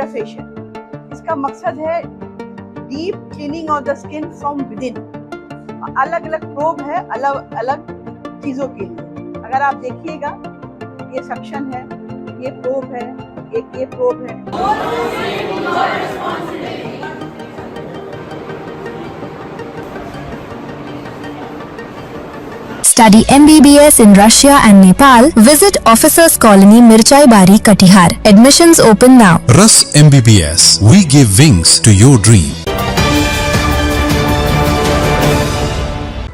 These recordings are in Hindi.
इंटरफेशियल। इसका मकसद है deep cleaning of the skin from with in. अलग अलग प्रोब है अलग अलग चीज़ों के लिए। अगर आप देखिएगा, ये सक्शन है, ये प्रोब है, एक ये प्रोब है। Study MBBS in Russia and Nepal. Visit Officers Colony, Mirchai Bari, Katihar. Admissions open now. Rus MBBS. We give wings to your dream.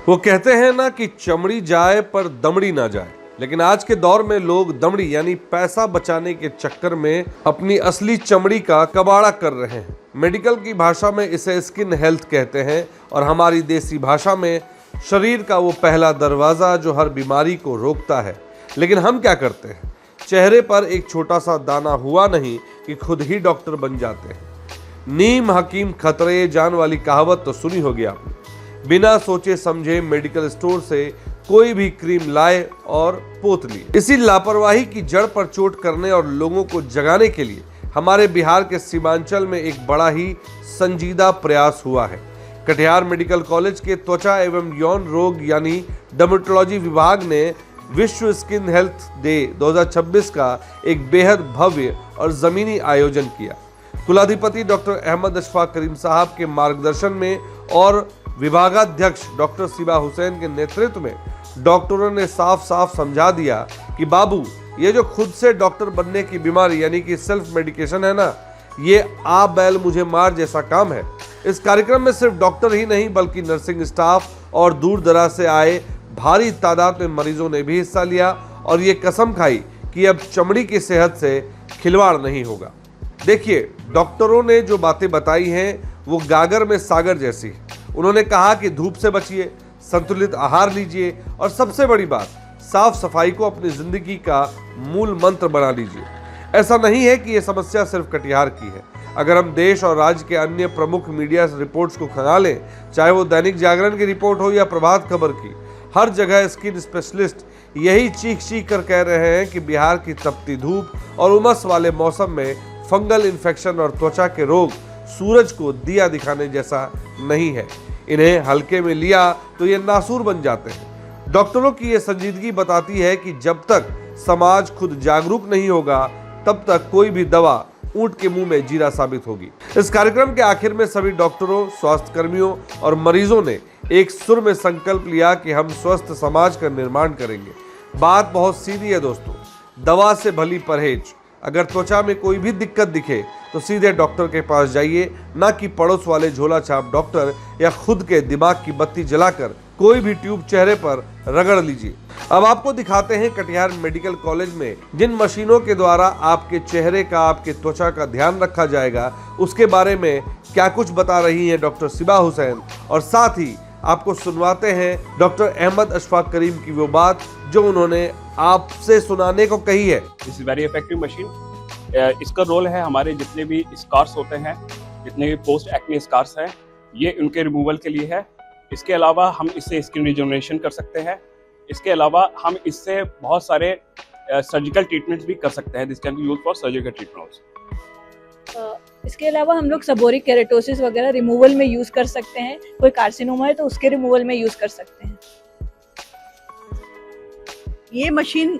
वो कहते हैं ना कि चमड़ी जाए पर दमड़ी ना जाए, लेकिन आज के दौर में लोग दमड़ी यानी पैसा बचाने के चक्कर में अपनी असली चमड़ी का कबाड़ा कर रहे हैं। मेडिकल की भाषा में इसे स्किन हेल्थ कहते हैं और हमारी देसी भाषा में शरीर का वो पहला दरवाज़ा जो हर बीमारी को रोकता है। लेकिन हम क्या करते हैं? चेहरे पर एक छोटा सा दाना हुआ नहीं कि खुद ही डॉक्टर बन जाते हैं। नीम हकीम खतरे जान वाली कहावत तो सुनी होगी आपने। बिना सोचे समझे मेडिकल स्टोर से कोई भी क्रीम लाए और पोत लिए। इसी लापरवाही की जड़ पर चोट करने और लोगों को जगाने के लिए हमारे बिहार के सीमांचल में एक बड़ा ही संजीदा प्रयास हुआ है। कटिहार मेडिकल कॉलेज के त्वचा एवं यौन रोग यानी डर्मेटोलॉजी विभाग ने विश्व स्किन हेल्थ डे 2026 का एक बेहद भव्य और जमीनी आयोजन किया। कुलाधिपति डॉक्टर अहमद अशफाक करीम साहब के मार्गदर्शन में और विभागाध्यक्ष डॉक्टर सिबा हुसैन के नेतृत्व में डॉक्टरों ने साफ साफ समझा दिया कि बाबू, ये जो खुद से डॉक्टर बनने की बीमारी यानी कि सेल्फ मेडिकेशन है ना, ये आ बैल मुझे मार जैसा काम है। इस कार्यक्रम में सिर्फ डॉक्टर ही नहीं बल्कि नर्सिंग स्टाफ और दूर दराज से आए भारी तादाद में मरीजों ने भी हिस्सा लिया और ये कसम खाई कि अब चमड़ी की सेहत से खिलवाड़ नहीं होगा। देखिए, डॉक्टरों ने जो बातें बताई हैं वो गागर में सागर जैसी है। उन्होंने कहा कि धूप से बचिए, संतुलित आहार लीजिए और सबसे बड़ी बात, साफ सफाई को अपनी जिंदगी का मूल मंत्र बना लीजिए। ऐसा नहीं है कि ये समस्या सिर्फ कटिहार की है। अगर हम देश और राज्य के अन्य प्रमुख मीडिया रिपोर्ट्स को खंगालें, चाहे वो दैनिक जागरण की रिपोर्ट हो या प्रभात खबर की, हर जगह स्किन स्पेशलिस्ट यही चीख कर कह रहे हैं कि बिहार की तपती धूप और उमस वाले मौसम में फंगल इन्फेक्शन और त्वचा के रोग सूरज को दिया दिखाने जैसा नहीं है। इन्हें हल्के में लिया तो ये नासूर बन जाते हैं। डॉक्टरों की ये संजीदगी बताती है कि जब तक समाज खुद जागरूक नहीं होगा तब तक कोई भी दवा ऊंट के मुंह में जीरा साबित होगी। इस कार्यक्रम के आखिर में सभी डॉक्टरों, स्वास्थ्य कर्मियों और मरीजों ने एक सुर में संकल्प लिया कि हम स्वस्थ समाज का निर्माण करेंगे। बात बहुत सीधी है दोस्तों, दवा से भली परहेज। अगर त्वचा में कोई भी दिक्कत दिखे तो सीधे डॉक्टर के पास जाइए, ना कि पड़ोस वाले झोला छाप डॉक्टर या खुद के दिमाग की बत्ती जलाकर कोई भी ट्यूब चेहरे पर रगड़ लीजिए। अब आपको दिखाते हैं कटिहार मेडिकल कॉलेज में जिन मशीनों के द्वारा आपके चेहरे का, आपके त्वचा का ध्यान रखा जाएगा, उसके बारे में क्या कुछ बता रही हैं डॉक्टर सिबा हुसैन। और साथ ही आपको सुनवाते हैं डॉक्टर अहमद अशफाक करीम की वो बात जो उन्होंने आपसे सुनाने को कही है। This is very effective machine. इसका रोल है हमारे जितने भी स्कार्स होते हैं, जितने भी पोस्ट एक्ने स्कार्स हैं, ये उनके रिमूवल के लिए है। इसके अलावा हम इससे स्किन रिजुवनेशन कर सकते हैं। इसके अलावा हम इससे बहुत सारे सर्जिकल ट्रीटमेंट्स भी कर सकते हैं। This can be used for surgical treatments. इसके अलावा हम लोग सेबोरिक केरेटोसिस वगैरह रिमूवल में यूज कर सकते हैं। कोई कार्सिनोमा है तो उसके रिमूवल में यूज कर सकते हैं। ये मशीन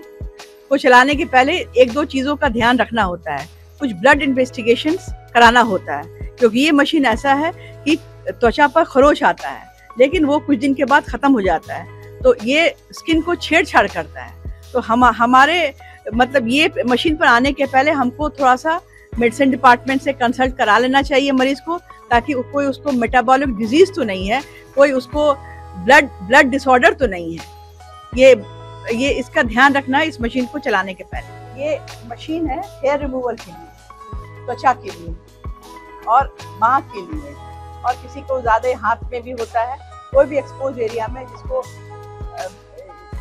को चलाने के पहले एक दो चीज़ों का ध्यान रखना होता है। कुछ ब्लड इन्वेस्टिगेशंस कराना होता है, क्योंकि ये मशीन ऐसा है कि त्वचा पर खरोच आता है लेकिन वो कुछ दिन के बाद ख़त्म हो जाता है, तो ये स्किन को छेड़छाड़ करता है। तो हमारे मतलब ये मशीन पर आने के पहले हमको थोड़ा सा मेडिसिन डिपार्टमेंट से कंसल्ट करा लेना चाहिए मरीज को, ताकि कोई उसको मेटाबॉलिक डिजीज तो नहीं है, कोई उसको ब्लड डिसऑर्डर तो नहीं है। ये इसका ध्यान रखना है इस मशीन को चलाने के पहले। ये मशीन है हेयर रिमूवल के लिए, त्वचा के लिए और बांह के लिए, और किसी को ज़्यादा हाथ में भी होता है, कोई भी एक्सपोज एरिया में जिसको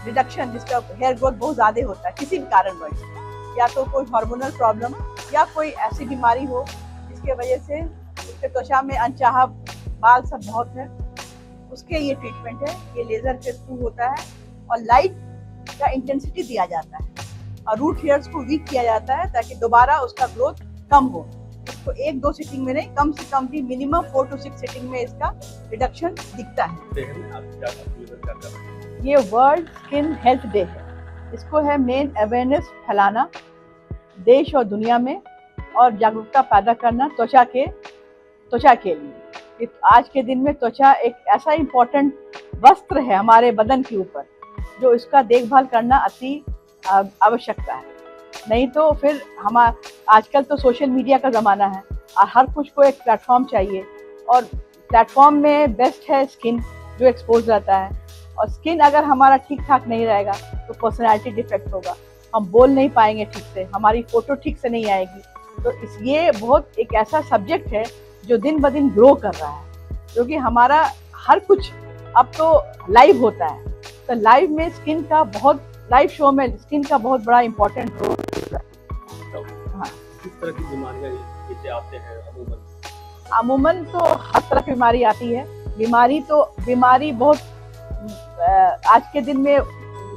रिडक्शन, जिसका हेयर ग्रोथ बहुत ज़्यादा होता है किसी भी कारणवश, या तो कोई हार्मोनल प्रॉब्लम या कोई ऐसी बीमारी हो जिसके वजह से उसके त्वचा में अनचाहा बाल सब बहुत है, उसके ये ट्रीटमेंट है। ये लेजर के थ्रू होता है और लाइट का इंटेंसिटी दिया जाता है और रूट हेयर्स को वीक किया जाता है ताकि दोबारा उसका ग्रोथ कम हो। तो 1-2 सिटिंग में नहीं, कम से कम भी मिनिमम 4 to 6 सिटिंग में इसका रिडक्शन दिखता है। ये वर्ल्ड स्किन हेल्थ डे है, इसको है मेन अवेयरनेस फैलाना देश और दुनिया में और जागरूकता पैदा करना त्वचा के लिए। आज के दिन में त्वचा एक ऐसा इम्पोर्टेंट वस्त्र है हमारे बदन के ऊपर, जो इसका देखभाल करना अति आवश्यकता है। नहीं तो फिर हम आजकल तो सोशल मीडिया का ज़माना है और हर कुछ को एक प्लेटफॉर्म चाहिए, और प्लेटफॉर्म में बेस्ट है स्किन जो एक्सपोज रहता है। और स्किन अगर हमारा ठीक ठाक नहीं रहेगा तो पर्सनैलिटी डिफेक्ट होगा, हम बोल नहीं पाएंगे ठीक से, हमारी फ़ोटो ठीक से नहीं आएगी। तो ये बहुत एक ऐसा सब्जेक्ट है जो दिन ब दिन ग्रो कर रहा है, क्योंकि हमारा हर कुछ अब तो लाइव होता है। तो लाइव में स्किन का बहुत, लाइव शो में स्किन का बहुत बड़ा इम्पोर्टेंट रोल है। हाँ, किस तरह की बीमारियां जैसे आते हैं अमूमन तो हर तरह की बीमारी आती है। बीमारी बहुत आज के दिन में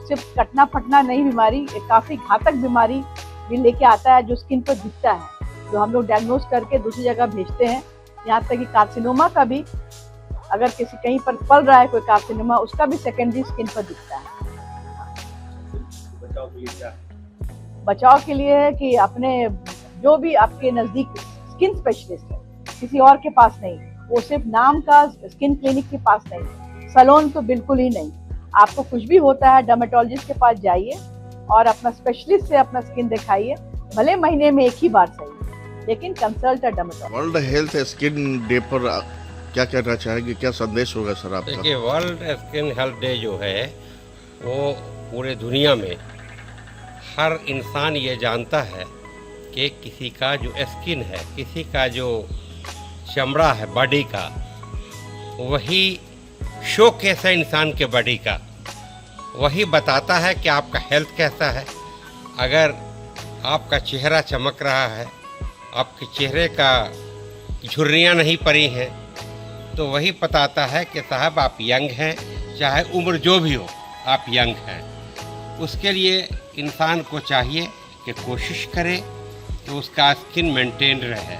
सिर्फ कटना फटना नहीं, बीमारी एक काफ़ी घातक बीमारी भी लेके आता है जो स्किन पर दिखता है, जो हम लोग डायग्नोज करके दूसरी जगह भेजते हैं। यहाँ तक कि कार्सिनोमा का भी, अगर किसी कहीं पर पल रहा है कोई कार्सिनोमा, उसका भी सेकेंडरी स्किन पर दिखता है। बचाव के लिए है कि अपने जो भी आपके नज़दीक स्किन स्पेशलिस्ट है, किसी और के पास नहीं, वो सिर्फ नाम का स्किन क्लिनिक के पास नहीं, सैलून तो बिल्कुल ही नहीं। आपको कुछ भी होता है डर्मेटोलॉजिस्ट के पास जाइए और अपना स्पेशलिस्ट से अपना स्किन दिखाइए, भले महीने में एक ही बार सही, लेकिन consult a dermatologist. World health skin day पर क्या कहना चाहेंगे, क्या संदेश होगा सर आपका? देखिए, वर्ल्ड स्किन हेल्थ डे जो है वो पूरे दुनिया में हर इंसान ये जानता है कि किसी का जो स्किन है, किसी का जो चमड़ा है बॉडी का, वही शोकेस है इंसान के बॉडी का, वही बताता है कि आपका हेल्थ कैसा है। अगर आपका चेहरा चमक रहा है, आपके चेहरे का झुर्रियाँ नहीं पड़ी हैं, तो वही बताता है कि साहब आप यंग हैं, चाहे उम्र जो भी हो आप यंग हैं। उसके लिए इंसान को चाहिए कि कोशिश करे कि उसका स्किन मेंटेन रहे,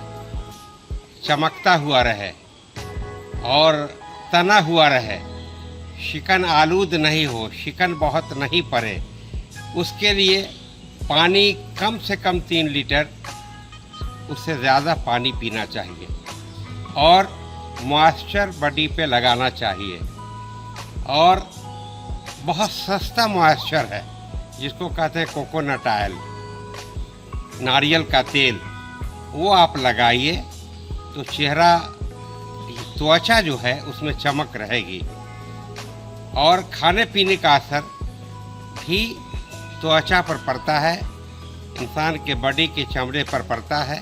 चमकता हुआ रहे और तना हुआ रहे, शिकन आलूद नहीं हो, शिकन बहुत नहीं पड़े। उसके लिए पानी कम से कम 3 लीटर, उससे ज़्यादा पानी पीना चाहिए और मॉइस्चर बॉडी पे लगाना चाहिए। और बहुत सस्ता मॉइस्चर है जिसको कहते हैं कोकोनट ऑयल, नारियल का तेल, वो आप लगाइए तो चेहरा, त्वचा जो है उसमें चमक रहेगी। और खाने पीने का असर भी त्वचा पर पड़ता है, इंसान के बॉडी के चमड़े पर पड़ता है,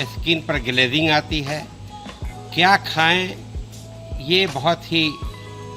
स्किन पर ग्लेजिंग आती है। क्या खाएं, ये बहुत ही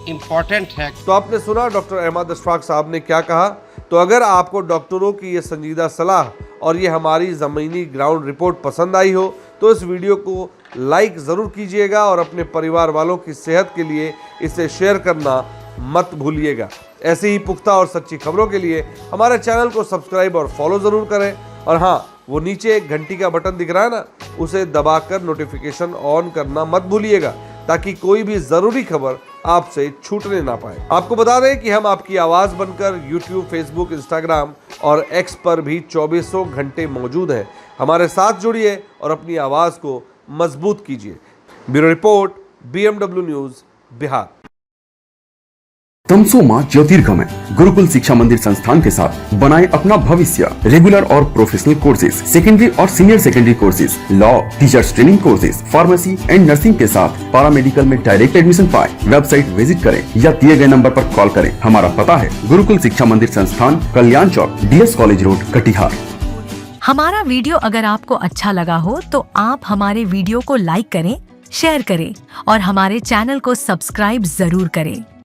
इम्पोर्टेंट है। तो आपने सुना डॉक्टर अहमद अशफाक साहब ने क्या कहा। तो अगर आपको डॉक्टरों की ये संजीदा सलाह और ये हमारी ज़मीनी ग्राउंड रिपोर्ट पसंद आई हो तो इस वीडियो को लाइक ज़रूर कीजिएगा और अपने परिवार वालों की सेहत के लिए इसे शेयर करना मत भूलिएगा। ऐसी ही पुख्ता और सच्ची खबरों के लिए हमारे चैनल को सब्सक्राइब और फॉलो ज़रूर करें। और हाँ, वो नीचे एक घंटी का बटन दिख रहा है ना, उसे दबाकर नोटिफिकेशन ऑन करना मत भूलिएगा, ताकि कोई भी ज़रूरी खबर आपसे छूटने ना पाए। आपको बता दें कि हम आपकी आवाज़ बनकर यूट्यूब, फेसबुक, इंस्टाग्राम और एक्स पर भी 24 घंटे मौजूद हैं। हमारे साथ जुड़िए और अपनी आवाज़ को मजबूत कीजिए। Bureau report, BMW news, Bihar. तमसोमा ज्योतिर्गमय गुरुकुल शिक्षा मंदिर संस्थान के साथ बनाए अपना भविष्य। रेगुलर और प्रोफेशनल कोर्सेज, सेकेंडरी और senior secondary courses, law, teachers training courses, pharmacy and nursing के साथ पैरामेडिकल में डायरेक्ट एडमिशन पाए। वेबसाइट विजिट करें या दिए गए नंबर पर कॉल करें। हमारा पता है गुरुकुल शिक्षा मंदिर संस्थान, कल्याण चौक, DS कॉलेज रोड, कटिहार। हमारा वीडियो अगर आपको अच्छा लगा हो तो आप हमारे वीडियो को लाइक करें, शेयर करें और हमारे चैनल को सब्सक्राइब जरूर करें।